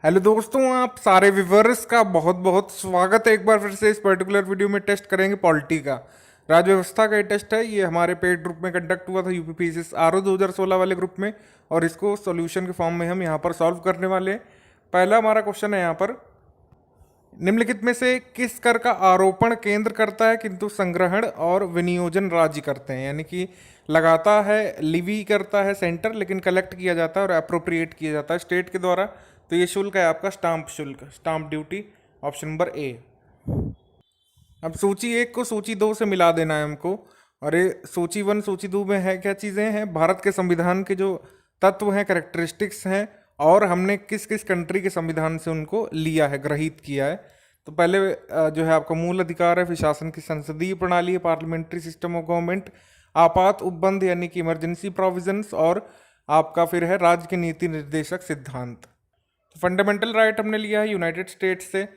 Hello दोस्तों, आप सारे व्यूवर्स का बहुत बहुत स्वागत है एक बार फिर से। इस पर्टिकुलर वीडियो में टेस्ट करेंगे पॉलिटी का। राज्य व्यवस्था का ये टेस्ट है। ये हमारे पेड ग्रुप में कंडक्ट हुआ था, यूपीपीसीएस आरओ 2016 वाले ग्रुप में, और इसको सॉल्यूशन के फॉर्म में हम यहाँ पर सॉल्व करने वाले हैं। पहला हमारा क्वेश्चन है यहाँ पर, निम्नलिखित में से किस कर का आरोपण केंद्र करता है किंतु संग्रहण और विनियोजन राज्य करते हैं? यानी कि लगाता है, लिवी करता है सेंटर, लेकिन कलेक्ट किया जाता है और अप्रोप्रिएट किया जाता है स्टेट के द्वारा। तो ये शुल्क है आपका स्टाम्प शुल्क, stamp duty, option number A. अब सूची एक को सूची दो से मिला देना है हमको। और ये सूची वन सूची दो में है क्या चीज़ें हैं, भारत के संविधान के जो तत्व हैं, करेक्टरिस्टिक्स हैं, और हमने किस किस कंट्री के संविधान से उनको लिया है, ग्रहित किया है। तो पहले जो है आपका मूल अधिकार है, फिर शासन की संसदीय प्रणाली है, पार्लियामेंट्री सिस्टम ऑफ गवर्नमेंट, आपात उपबंध यानी कि इमरजेंसी प्रोविजंस, और आपका फिर है राज्य के नीति निर्देशक सिद्धांत। फंडामेंटल राइट हमने लिया है यूनाइटेड स्टेट्स से,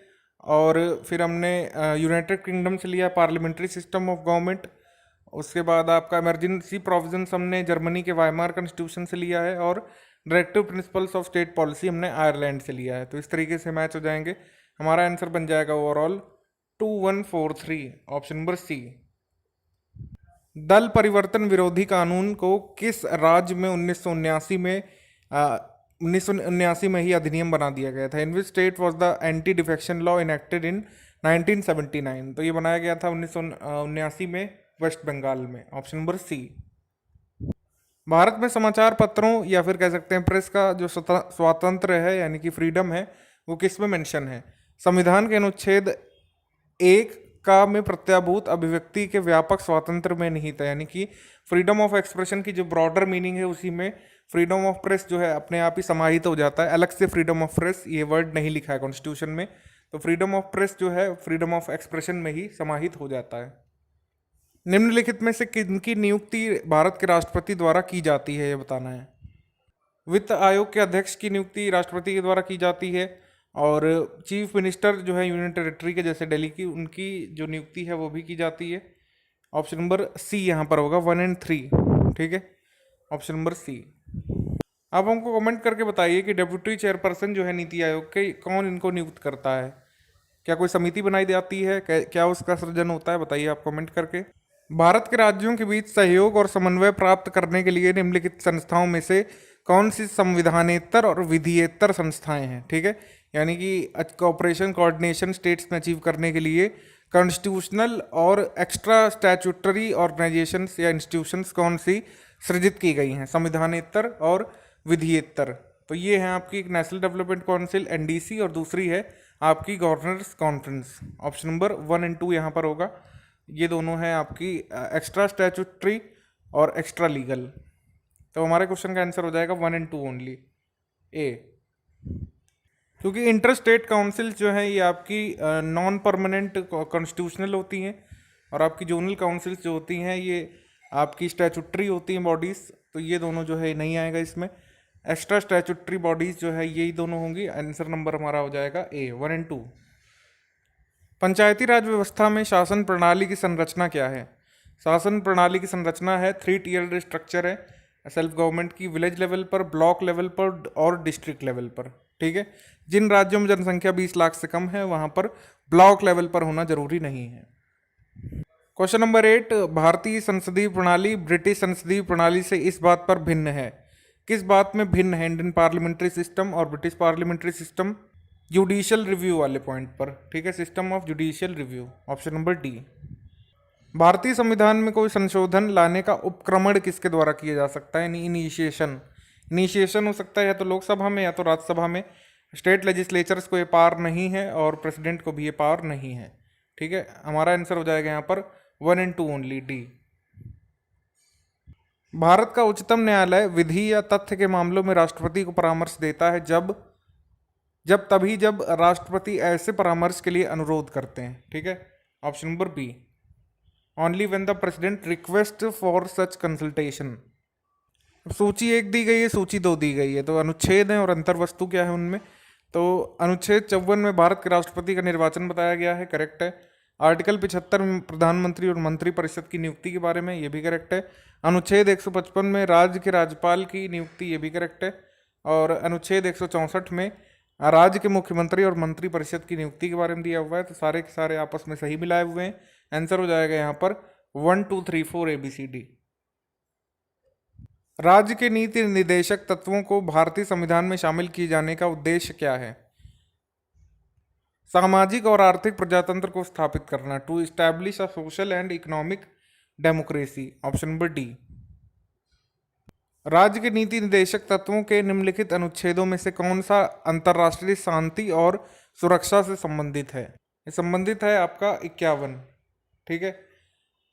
और फिर हमने यूनाइटेड किंगडम से लिया पार्लियामेंट्री सिस्टम ऑफ गवर्नमेंट। उसके बाद आपका इमरजेंसी प्रोविजंस हमने जर्मनी के वाइमार कॉन्स्टिट्यूशन से लिया है, और directive principles of state policy हमने आयरलैंड से लिया है। तो इस तरीके से मैच हो जाएंगे। हमारा आंसर बन जाएगा ओवरऑल 2143, ऑप्शन नंबर सी। दल परिवर्तन विरोधी कानून को किस राज्य में 1979 में ही अधिनियम बना दिया गया था? In which state was the anti defection law enacted in 1979? तो ये बनाया गया था 1979 में वेस्ट बंगाल में, ऑप्शन नंबर सी। भारत में समाचार पत्रों या फिर कह सकते हैं प्रेस का जो स्वातंत्र है यानी कि फ्रीडम है, वो किस में मेंशन है? संविधान के अनुच्छेद 1 का में प्रत्याभूत अभिव्यक्ति के व्यापक स्वातंत्र में निहित है, यानी कि फ्रीडम ऑफ एक्सप्रेशन की जो ब्रॉडर मीनिंग है उसी में फ्रीडम ऑफ प्रेस जो है अपने आप ही समाहित हो जाता है। अलग से फ्रीडम ऑफ प्रेस ये वर्ड नहीं लिखा है कॉन्स्टिट्यूशन में, तो फ्रीडम ऑफ प्रेस जो है फ्रीडम ऑफ एक्सप्रेशन में ही समाहित हो जाता है। निम्नलिखित में से किनकी नियुक्ति भारत के राष्ट्रपति द्वारा की जाती है, ये बताना है। वित्त आयोग के अध्यक्ष की नियुक्ति राष्ट्रपति के द्वारा की जाती है, और चीफ मिनिस्टर जो है यूनियन टेरिटरी के जैसे दिल्ली की, उनकी जो नियुक्ति है वो भी की जाती है। ऑप्शन नंबर सी यहाँ पर होगा 1 और 3, ठीक है, ऑप्शन नंबर सी। अब हमको कमेंट करके बताइए कि डेप्यूटी चेयरपर्सन जो है नीति आयोग के, कौन इनको नियुक्त करता है? क्या कोई समिति बनाई जाती है? क्या उसका सृजन होता है? बताइए आप कमेंट करके। भारत के राज्यों के बीच सहयोग और समन्वय प्राप्त करने के लिए निम्नलिखित संस्थाओं में से कौन सी संविधानेतर और विधियेतर संस्थाएं हैं? ठीक है, यानी कि कोऑपरेशन कोऑर्डिनेशन स्टेट्स में अचीव करने के लिए कॉन्स्टिट्यूशनल और एक्स्ट्रा स्टैट्यूटरी ऑर्गेनाइजेशंस या इंस्टीट्यूशंस कौन सी सृजित की गई हैं, संविधानेतर और विधियेतर? तो ये है आपकी एक नेशनल डेवलपमेंट काउंसिल एनडीसी, और दूसरी है आपकी गवर्नर्स कॉन्फ्रेंस। ऑप्शन नंबर 1 और 2 यहाँ पर होगा। ये दोनों हैं आपकी एक्स्ट्रा स्टैट्यूटरी और एक्स्ट्रा लीगल। तो हमारे क्वेश्चन का आंसर हो जाएगा 1 और 2 ओनली, ए। क्योंकि इंटर स्टेट काउंसिल जो है ये आपकी नॉन परमानेंट कॉन्स्टिट्यूशनल होती हैं, और आपकी जोनल काउंसिल्स जो होती हैं ये आपकी स्टैट्यूटरी होती हैं बॉडीज़। तो ये दोनों जो है नहीं आएगा इसमें। एक्स्ट्रा स्टैट्यूटरी बॉडीज़ जो है यही दोनों होंगी। आंसर नंबर हमारा हो जाएगा ए, 1 और 2। पंचायती राज व्यवस्था में शासन प्रणाली की संरचना क्या है? शासन प्रणाली की संरचना है 3 टियर स्ट्रक्चर है सेल्फ गवर्नमेंट की, विलेज लेवल पर, ब्लॉक लेवल पर और डिस्ट्रिक्ट लेवल पर। ठीक है, जिन राज्यों में जनसंख्या 20 लाख से कम है वहां पर ब्लॉक लेवल पर होना जरूरी नहीं है। क्वेश्चन नंबर 8, भारतीय संसदीय प्रणाली ब्रिटिश संसदीय प्रणाली से इस बात पर भिन्न है? किस बात में भिन्न है इंडियन पार्लियामेंट्री सिस्टम और British parliamentary system? Judicial review वाले पॉइंट पर, ठीक है, system of judicial review, option number D. भारतीय संविधान में कोई संशोधन लाने का उपक्रमण किसके द्वारा किया जा सकता है, यानी इनिशिएशन? इनिशिएशन हो सकता है या तो लोकसभा में या तो राज्यसभा में। स्टेट लेजिस्लेचर्स को ये पावर नहीं है और प्रेसिडेंट को भी ये पावर नहीं है। ठीक है, हमारा आंसर हो जाएगा यहाँ पर 1 और 2 ओनली, डी। भारत का उच्चतम न्यायालय विधि या तथ्य के मामलों में राष्ट्रपति को परामर्श देता है जब जब राष्ट्रपति ऐसे परामर्श के लिए अनुरोध करते हैं। ठीक है, option number B, only when the president request for such consultation. सूची 1 दी गई है, सूची 2 दी गई है, तो अनुच्छेद है और अंतर वस्तु क्या है उनमें? तो अनुच्छेद 54 में भारत के राष्ट्रपति का निर्वाचन बताया गया है, करेक्ट है। आर्टिकल 75 में प्रधानमंत्री और मंत्रिपरिषद की नियुक्ति के बारे में, ये भी करेक्ट है। अनुच्छेद 155 में राज्य के राज्यपाल की नियुक्ति, ये भी करेक्ट है। और अनुच्छेद 164 में राज्य के मुख्यमंत्री और मंत्री परिषद की नियुक्ति के बारे में दिया हुआ है, तो सारे के सारे आपस में सही मिलाए हुए हैं। आंसर हो जाएगा यहाँ पर 1 2 3 4 ABCD। राज्य के नीति निर्देशक तत्वों को भारतीय संविधान में शामिल किए जाने का उद्देश्य क्या है? सामाजिक और आर्थिक प्रजातंत्र को स्थापित करना, to establish a social and economic democracy, option number D. राज्य के नीति निर्देशक तत्वों के निम्नलिखित अनुच्छेदों में से कौन सा अंतर्राष्ट्रीय शांति और सुरक्षा से संबंधित है? ये संबंधित है आपका 51, ठीक है।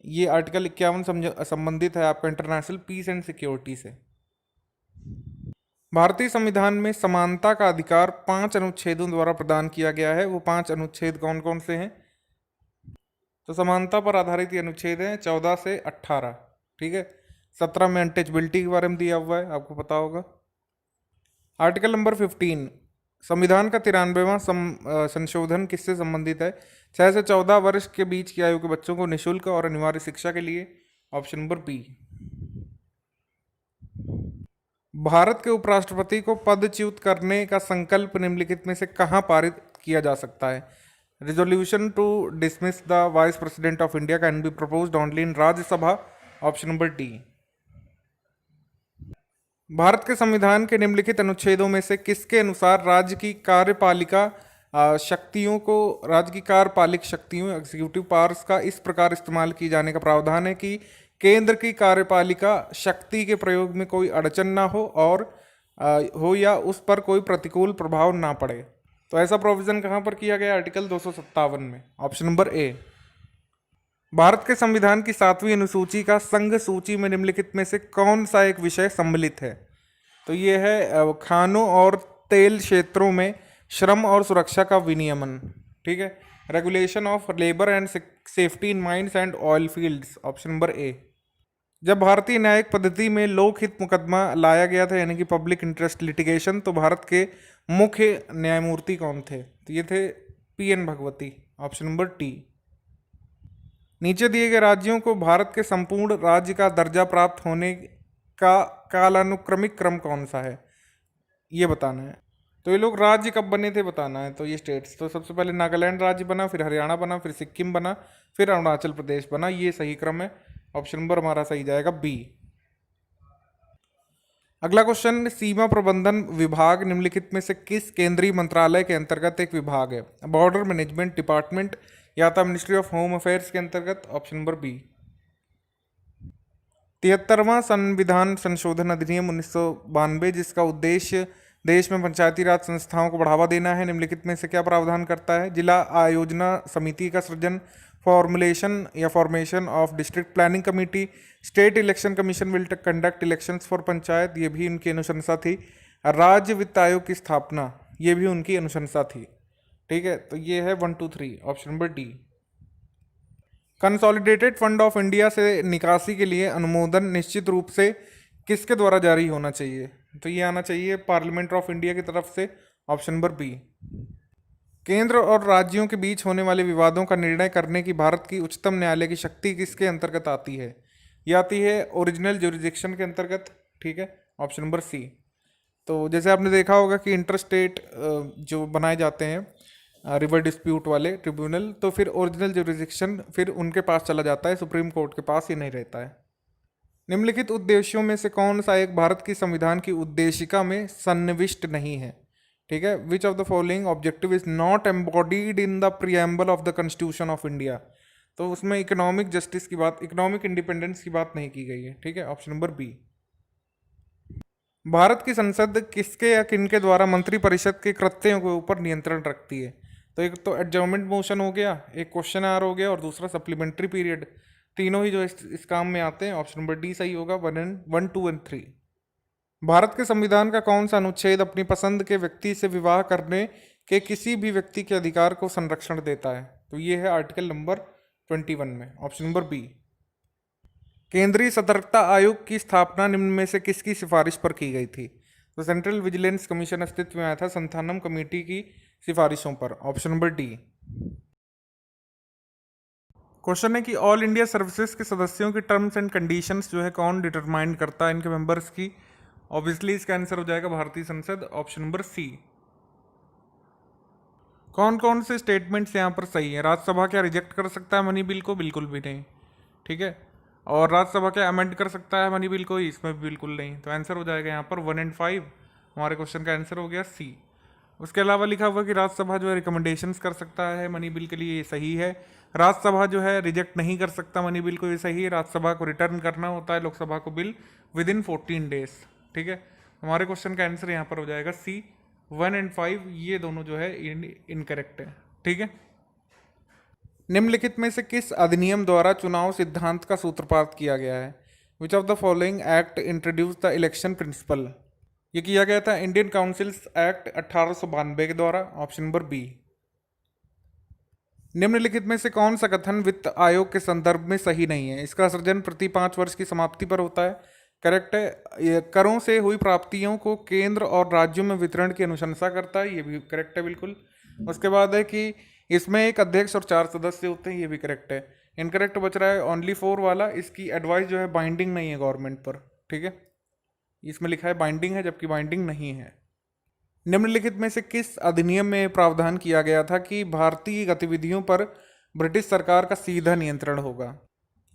ये आर्टिकल 51 संबंधित है आपका इंटरनेशनल पीस एंड सिक्योरिटी से। भारतीय संविधान में समानता का अधिकार 5 अनुच्छेदों द्वारा प्रदान किया गया है। वो 5 अनुच्छेद कौन कौन से हैं? तो समानता पर आधारित ये अनुच्छेद हैं 14 से 18, ठीक है। 17 में अनटचबिलिटी के बारे में दिया हुआ है, आपको पता होगा। आर्टिकल नंबर 15, संविधान का 93वां संशोधन किससे संबंधित है? 6 से 14 वर्ष के बीच की आयु के बच्चों को निःशुल्क और अनिवार्य शिक्षा के लिए, ऑप्शन नंबर बी। भारत के उपराष्ट्रपति को पदच्युत करने का संकल्प निम्नलिखित में से कहाँ पारित किया जा सकता है? Resolution to dismiss the vice president of India can be proposed only in Rajya Sabha, option number D. Bharat के संविधान के निम्नलिखित अनुच्छेदों में से किसके अनुसार राज्य की कार्यपालिक शक्तियों एग्जीक्यूटिव पावर्स का इस प्रकार इस्तेमाल किए जाने का प्रावधान है कि केंद्र की कार्यपालिका शक्ति के प्रयोग में कोई अड़चन ना हो और हो या उस पर कोई प्रतिकूल प्रभाव ना पड़े? तो ऐसा प्रोविजन कहाँ पर किया गया? आर्टिकल 257 में, ऑप्शन नंबर ए। भारत के संविधान की 7वीं अनुसूची का संघ सूची में निम्नलिखित में से कौन सा एक विषय सम्मिलित है? तो ये है खानों और तेल क्षेत्रों में श्रम और सुरक्षा का विनियमन, ठीक है। Regulation of labour and safety in mines and oil fields, option number A. जब भारतीय न्यायिक पद्धति में लोकहित मुकदमा लाया गया था, यानी कि पब्लिक इंटरेस्ट लिटिगेशन, तो भारत के मुख्य न्यायमूर्ति कौन थे? तो ये थे PN Bhagwati, option number T. नीचे दिए गए राज्यों को भारत के संपूर्ण राज्य का दर्जा प्राप्त होने का कालानुक्रमिक क्रम कौन सा है? ये बताना है। तो ये लोग राज्य कब बने थे बताना है। तो ये स्टेट्स, तो सबसे पहले नागालैंड राज्य बना, फिर हरियाणा बना, फिर सिक्किम बना, फिर अरुणाचल प्रदेश बना। ये सही क्रम है, ऑप्शन नंबर हमारा सही जाएगा बी। अगला क्वेश्चन, सीमा प्रबंधन विभाग निम्नलिखित में से किस केंद्रीय मंत्रालय के अंतर्गत एक विभाग है? बॉर्डर मैनेजमेंट डिपार्टमेंट या था मिनिस्ट्री ऑफ होम अफेयर्स के अंतर्गत, ऑप्शन नंबर बी। 73वां संविधान संशोधन अधिनियम 1992 जिसका उद्देश्य देश में पंचायती राज संस्थाओं को बढ़ावा देना है, निम्नलिखित में से क्या प्रावधान करता है? जिला आयोजना समिति का सृजन, फॉर्मुलेशन या formation of district planning committee, state election commission will conduct elections for panchayat, ये भी उनकी अनुशंसा थी। राज्य वित्त आयोग की स्थापना, ये भी उनकी अनुशंसा थी, ठीक है। तो ये है 1 2 3, option number D. Consolidated fund of India से निकासी के लिए अनुमोदन निश्चित रूप से किसके द्वारा जारी होना चाहिए? तो ये आना चाहिए पार्लियामेंट ऑफ इंडिया की तरफ से, ऑप्शन नंबर बी। केंद्र और राज्यों के बीच होने वाले विवादों का निर्णय करने की भारत की उच्चतम न्यायालय की शक्ति किसके अंतर्गत आती है? ये आती है ओरिजिनल ज्यूरिडिक्शन के अंतर्गत, ठीक है, ऑप्शन नंबर सी। तो जैसे आपने देखा होगा कि इंटर स्टेट जो बनाए जाते हैं रिवर डिस्प्यूट वाले ट्रिब्यूनल, तो फिर ओरिजिनल ज्यूरिडिक्शन फिर उनके पास चला जाता है, सुप्रीम कोर्ट के पास ये नहीं रहता है। निम्नलिखित उद्देश्यों में से कौन सा एक भारत की संविधान की उद्देशिका में सन्निविष्ट नहीं है? ठीक है, which of the following objective is not embodied in the preamble of the constitution of India? तो उसमें इकोनॉमिक जस्टिस की बात, इकोनॉमिक इंडिपेंडेंस की बात नहीं की गई है, ठीक है, ऑप्शन नंबर बी। भारत की संसद किसके या किनके द्वारा मंत्रिपरिषद के कृत्यों के ऊपर नियंत्रण रखती है? तो एक तो एडजर्नमेंट मोशन हो गया, एक क्वेश्चन आवर हो गया और दूसरा सप्लीमेंट्री पीरियड। तीनों ही जो इस काम में आते हैं, ऑप्शन नंबर डी सही होगा, 1, 2 और 3। भारत के संविधान का कौन सा अनुच्छेद अपनी पसंद के व्यक्ति से विवाह करने के किसी भी व्यक्ति के अधिकार को संरक्षण देता है? तो ये है आर्टिकल नंबर 21 में, ऑप्शन नंबर बी। केंद्रीय सतर्कता आयोग की स्थापना निम्न में से किसकी सिफारिश पर की गई थी? तो सेंट्रल विजिलेंस कमीशन अस्तित्व में आया था संथानम कमेटी की सिफारिशों पर, ऑप्शन नंबर डी। क्वेश्चन है कि ऑल इंडिया सर्विसेज के सदस्यों की टर्म्स एंड कंडीशंस जो है कौन डिटरमाइन करता है इनके मेंबर्स की? ऑब्वियसली इसका आंसर हो जाएगा भारतीय संसद, ऑप्शन नंबर सी। कौन कौन से स्टेटमेंट्स यहाँ पर सही है? राज्यसभा क्या रिजेक्ट कर सकता है मनी बिल को? बिल्कुल भी नहीं, ठीक है। और राज्यसभा क्या अमेंड कर सकता है मनी बिल को? इसमें भी बिल्कुल नहीं। तो आंसर हो जाएगा यहाँ पर 1 एंड 5। हमारे क्वेश्चन का आंसर हो गया सी। उसके अलावा लिखा हुआ कि राज्यसभा जो है रिकमेंडेशंस कर सकता है मनी बिल के लिए, ये सही है। राज्यसभा जो है रिजेक्ट नहीं कर सकता मनी बिल को, ये सही है। राज्यसभा को रिटर्न करना होता है लोकसभा को बिल विद इन 14 डेज, ठीक है। हमारे क्वेश्चन का आंसर यहाँ पर हो जाएगा सी। 1 एंड 5 ये दोनों जो है इनकरेक्ट है, ठीक है। निम्नलिखित में से किस अधिनियम द्वारा चुनाव सिद्धांत का सूत्रपात किया गया है? Which of the following act introduce the election principle? ये किया गया था इंडियन काउंसिल्स एक्ट 1892 के द्वारा। Option number B. निम्नलिखित में से कौन सा कथन वित्त आयोग के संदर्भ में सही नहीं है? इसका सृजन प्रति 5 वर्ष की समाप्ति पर होता है, करेक्ट है। ये करों से हुई प्राप्तियों को केंद्र और राज्यों में वितरण की अनुशंसा करता है, ये भी करेक्ट है बिल्कुल। उसके बाद है कि इसमें एक अध्यक्ष और 4 सदस्य होते हैं, ये भी करेक्ट है। इनकरेक्ट बच रहा है ओनली 4 वाला, इसकी एडवाइस जो है बाइंडिंग नहीं है गवर्नमेंट पर, ठीक है। इसमें लिखा है बाइंडिंग है, जबकि बाइंडिंग नहीं है। निम्नलिखित में से किस अधिनियम में प्रावधान किया गया था कि भारतीय गतिविधियों पर ब्रिटिश सरकार का सीधा नियंत्रण होगा?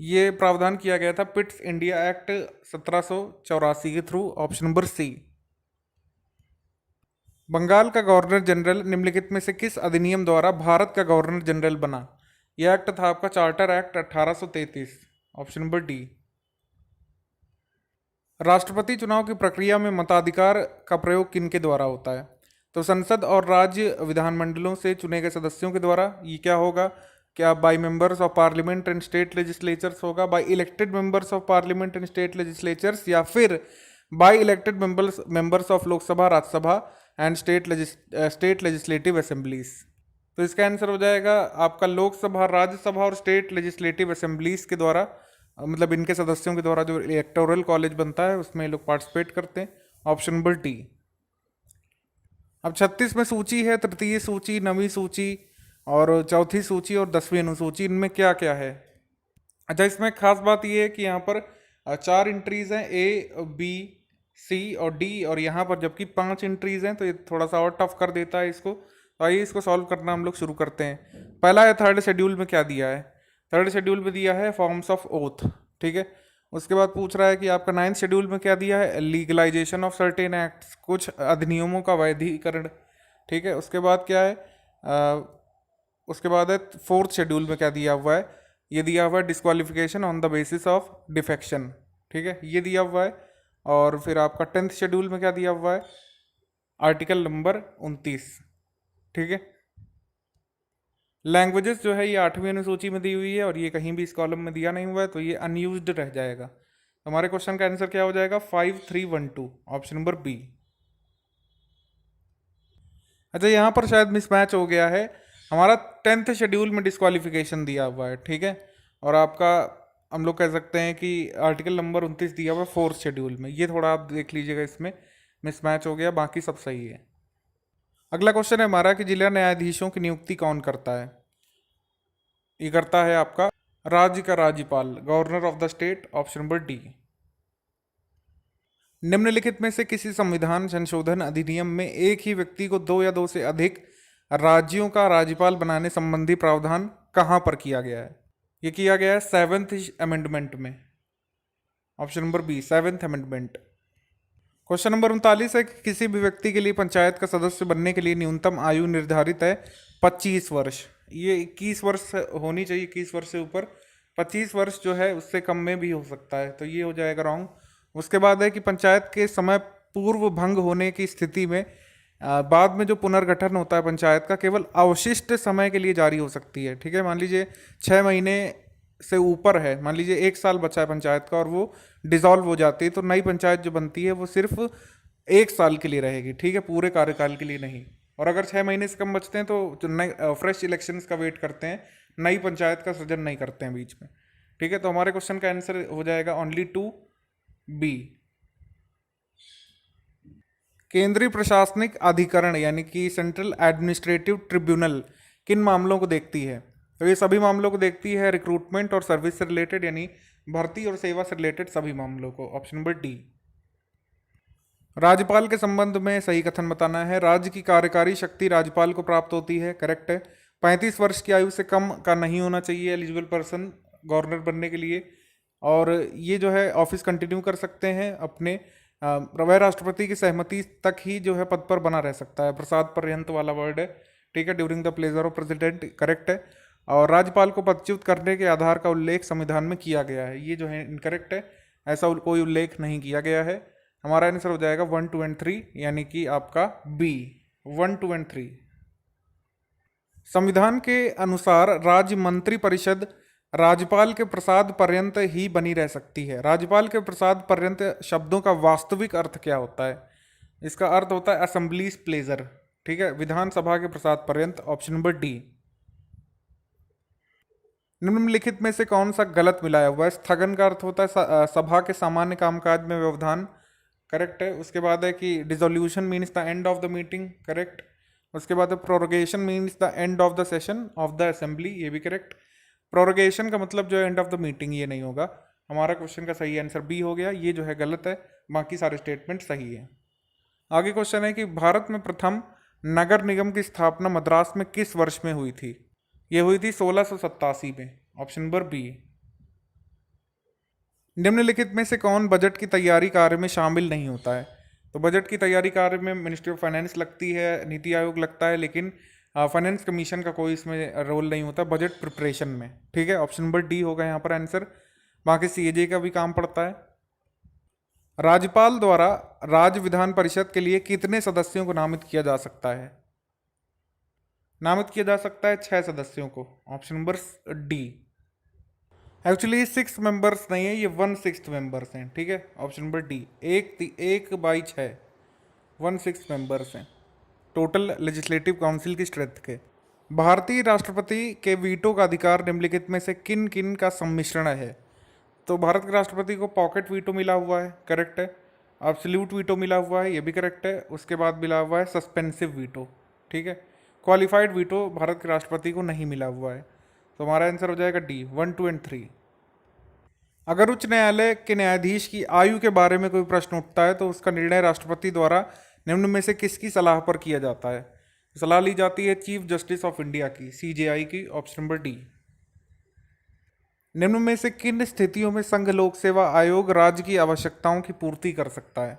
ये प्रावधान किया गया था पिट्स इंडिया एक्ट 1784 के थ्रू। Option number C. बंगाल का गवर्नर जनरल निम्नलिखित में से किस अधिनियम द्वारा भारत का गवर्नर जनरल बना? यह एक्ट था आपका charter act 1833। Option number D. राष्ट्रपति चुनाव की प्रक्रिया में मताधिकार का प्रयोग किन के द्वारा होता है? तो संसद और राज्य विधानमंडलों से चुने गए सदस्यों के द्वारा। ये क्या होगा? क्या by members of parliament and state legislatures होगा, by elected members of parliament and state legislatures, या फिर by elected members of Lok Sabha, Rajya Sabha and state legislative assemblies? तो इसका आंसर हो जाएगा आपका लोकसभा, राज्यसभा और स्टेट लेजिस्लेटिव असेंबलीज के द्वारा, मतलब इनके सदस्यों के द्वारा जो इलेक्टोरल कॉलेज बनता है उसमें लोग पार्टिसिपेट करते हैं। Option number D. अब 36 में सूची है, तृतीय सूची, नवीं सूची और चौथी सूची और 10वीं अनुसूची, इनमें क्या क्या है? अच्छा, इसमें खास बात ये है कि यहाँ पर 4 एंट्रीज हैं, ए, बी, सी और डी, और यहाँ पर जबकि 5 एंट्रीज हैं, तो ये थोड़ा सा और टफ कर देता है इसको। तो आइए इसको सॉल्व करना हम लोग शुरू करते हैं। पहला है थर्ड शेड्यूल में क्या दिया है? थर्ड शेड्यूल में दिया है फॉर्म्स ऑफ ओथ, ठीक है। उसके बाद पूछ रहा है कि आपका 9th शेड्यूल में क्या दिया है? लीगलाइजेशन ऑफ सर्टेन एक्ट्स, कुछ अधिनियमों का वैधीकरण, ठीक है। उसके बाद क्या है? उसके बाद है 4th शेड्यूल में क्या दिया हुआ है? ये दिया हुआ है disqualification on the basis of defection, ठीक है, ये दिया हुआ है। और फिर आपका 10th शेड्यूल में क्या दिया हुआ है? आर्टिकल नंबर 29, ठीक है। लैंग्वेजेस जो है ये 8वीं अनुसूची में दी हुई है और ये कहीं भी इस कॉलम में दिया नहीं हुआ है, तो ये अनयूज्ड रह जाएगा। हमारे क्वेश्चन का आंसर क्या हो जाएगा? 5312, ऑप्शन नंबर बी। अच्छा, यहाँ पर शायद मिसमैच हो गया है। हमारा 10th शेड्यूल में डिस्क्वालिफिकेशन दिया हुआ है, ठीक है, और आपका हम लोग कह सकते हैं कि आर्टिकल नंबर 29 दिया हुआ है 4th शेड्यूल में। ये थोड़ा आप देख लीजिएगा, इसमें मिसमैच हो गया, बाकी सब सही है। अगला क्वेश्चन है हमारा कि जिला न्यायाधीशों की नियुक्ति कौन करता है? ये करता है आपका राज्य का राज्यपाल, governor of the state. Option number D. निम्नलिखित में से किसी संविधान संशोधन अधिनियम में एक ही व्यक्ति को 2 या 2 से अधिक राज्यों का राज्यपाल बनाने संबंधी प्रावधान कहां पर किया गया है? ये किया गया है 7th अमेंडमेंट में। Option number B, 7th amendment. Question number 39 है कि किसी भी व्यक्ति के लिए पंचायत का सदस्य बनने के लिए न्यूनतम आयु निर्धारित है 25 वर्ष। ये 21 वर्ष होनी चाहिए, 21 वर्ष से ऊपर। 25 वर्ष जो है उससे कम में भी हो सकता है, तो ये हो जाएगा रॉन्ग। उसके बाद है कि पंचायत के समय पूर्व भंग होने की स्थिति में बाद में जो पुनर्गठन होता है पंचायत का, केवल अवशिष्ट समय के लिए जारी हो सकती है, ठीक है। मान लीजिए 6 महीने से ऊपर है, मान लीजिए 1 साल बचा है पंचायत का और वो डिसॉल्व हो जाती है, तो नई पंचायत जो बनती है वो सिर्फ 1 साल के लिए रहेगी, ठीक है, पूरे कार्यकाल के लिए नहीं। और अगर 6 महीने से कम बचते हैं तो जो नए फ्रेश इलेक्शंस का वेट करते हैं, नई पंचायत का सृजन नहीं करते हैं बीच में, ठीक है। तो हमारे क्वेश्चन का आंसर हो जाएगा ओनली 2B। केंद्रीय प्रशासनिक अधिकरण यानी कि सेंट्रल एडमिनिस्ट्रेटिव ट्रिब्यूनल किन मामलों को देखती है? तो ये सभी मामलों को देखती है, रिक्रूटमेंट और सर्विस से रिलेटेड, यानी भर्ती और सेवा से रिलेटेड सभी मामलों को। Option number D. राज्यपाल के संबंध में सही कथन बताना है। राज्य की कार्यकारी शक्ति राज्यपाल को प्राप्त होती है, करेक्ट है। 35 वर्ष की आयु से कम का नहीं होना चाहिए एलिजिबल पर्सन गवर्नर बनने के लिए। और ये जो है ऑफिस कंटिन्यू कर सकते हैं अपने वह राष्ट्रपति की सहमति तक ही जो है पद पर बना रह सकता है। प्रसाद पर्यंत वाला वर्ड है, ठीक है। During the pleasure of president, correct है। और राज्यपाल को पदच्युत करने के आधार का उल्लेख संविधान में किया गया है, ये जो है इनकरेक्ट है। ऐसा कोई उल्लेख नहीं किया गया है। हमारा आंसर हो जाएगा 1, 2 एंड 3, यानी कि आपका बी 1, 2 एंड 3। संविधान के अनुसार राज्य मंत्रिपरिषद राज्यपाल के प्रसाद पर्यंत ही बनी रह सकती है। राज्यपाल के प्रसाद पर्यंत शब्दों का वास्तविक अर्थ क्या होता है? इसका अर्थ होता है असेंबलीज प्लेजर, ठीक है। विधानसभा के प्रसाद पर्यंत, ऑप्शन नंबर डी। निम्नलिखित में से कौन सा गलत मिलाया हुआ है? स्थगन का अर्थ होता है सभा के सामान्य कामकाज में व्यवधान, करेक्ट है। उसके बाद है कि dissolution means the end of the meeting, correct. उसके बाद है prorogation means the end of the session of the assembly, ये भी करेक्ट। प्रोरोगेशन का मतलब जो है एंड ऑफ द मीटिंग, ये नहीं होगा। हमारा क्वेश्चन का सही आंसर बी हो गया, ये जो है गलत है, बाकी सारे स्टेटमेंट सही है। आगे क्वेश्चन है कि भारत में प्रथम नगर निगम की स्थापना मद्रास में किस वर्ष में हुई थी? ये हुई थी 1687 में, ऑप्शन नंबर बी। निम्नलिखित में से कौन बजट की तैयारी कार्य में शामिल नहीं होता है? तो बजट की तैयारी कार्य में मिनिस्ट्री ऑफ फाइनेंस लगती है, नीति आयोग लगता है, लेकिन फाइनेंस कमीशन का कोई इसमें रोल नहीं होता बजट प्रिपरेशन में, ठीक है। ऑप्शन नंबर डी होगा यहाँ पर आंसर। बाकी सीएजे का भी काम पड़ता है। राज्यपाल द्वारा राज्य विधान परिषद के लिए कितने सदस्यों को नामित किया जा सकता है? नामित किया जा सकता है 6 सदस्यों को, option number D. Actually 6 members नहीं है, ये 1/6 मेंबर्स हैं, ठीक है। ऑप्शन नंबर डी, 1/6, 1/6 मेंबर्स हैं टोटल लेजिस्लेटिव काउंसिल की स्ट्रेंथ के। भारतीय राष्ट्रपति के वीटो का अधिकार निम्नलिखित में से किन किन का सम्मिश्रण है? तो भारत के राष्ट्रपति को पॉकेट वीटो मिला हुआ है, करेक्ट है। एब्सोल्यूट वीटो मिला हुआ है, ये भी करेक्ट है। उसके बाद मिला हुआ है सस्पेंसिव वीटो, ठीक है। क्वालिफाइड वीटो भारत के राष्ट्रपति को नहीं मिला हुआ है। तो हमारा आंसर हो जाएगा डी 1, 2 एंड 3। अगर उच्च न्यायालय के न्यायाधीश की आयु के बारे में कोई प्रश्न उठता है तो उसका निर्णय राष्ट्रपति द्वारा निम्न में से किसकी सलाह पर किया जाता है? सलाह ली जाती है चीफ जस्टिस ऑफ इंडिया की, सीजेआई की, ऑप्शन नंबर डी। निम्न में से किन स्थितियों में संघ लोक सेवा आयोग राज्य की आवश्यकताओं की पूर्ति कर सकता है?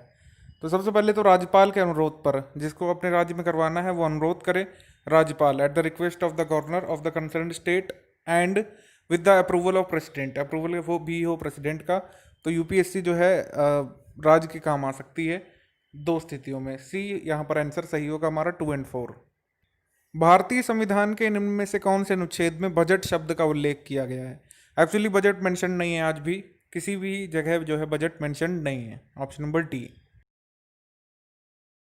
तो सबसे पहले तो राज्यपाल के अनुरोध पर, जिसको अपने राज्य में करवाना है वो अनुरोध करे राज्यपाल, at the request of the governor of the concern state and with the approval of president, approval वो भी हो प्रेसिडेंट का। तो यूपीएससी जो है राज्य के काम आ सकती है 2 स्थितियों में। सी यहाँ पर आंसर सही होगा हमारा 2 एंड 4। भारतीय संविधान के निम्न में से कौन से अनुच्छेद में बजट शब्द का उल्लेख किया गया है? एक्चुअली बजट मेंशन नहीं है, आज भी किसी भी जगह जो है बजट मेंशन नहीं है, ऑप्शन नंबर डी।